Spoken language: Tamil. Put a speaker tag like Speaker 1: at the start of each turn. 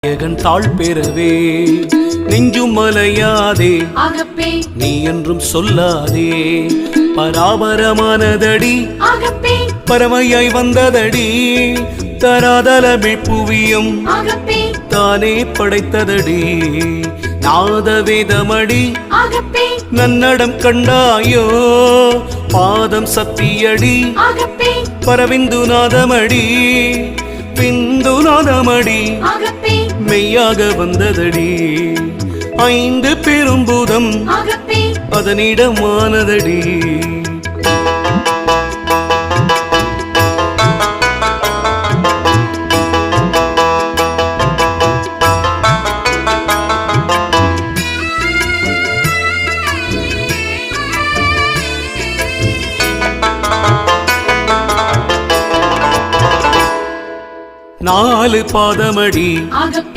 Speaker 1: தாழ் பெறவே நெஞ்சும் மலையாதே
Speaker 2: ஆகப்பே
Speaker 1: நீ என்றும் சொல்லாதே பராபரமானதடி
Speaker 2: ஆகப்பே
Speaker 1: பறவையாய் வந்ததடி தராதலமே புவியும்
Speaker 2: ஆகப்பே
Speaker 1: தானே படைத்ததடி நாத வேதமடி
Speaker 2: ஆகப்பே
Speaker 1: நன்னடம் கண்டாயோ பாதம் சத்தியடி
Speaker 2: ஆகப்பே
Speaker 1: பரவிந்து நாதமடி பிந்து நாதமடி
Speaker 2: ஆகப்பே
Speaker 1: மெய்யாக வந்ததடி ஐந்து பெரும்பூதம்
Speaker 2: ஆகப்பே
Speaker 1: அதனிடமானதடி நாலு பாதமடி
Speaker 2: ஆகப்பே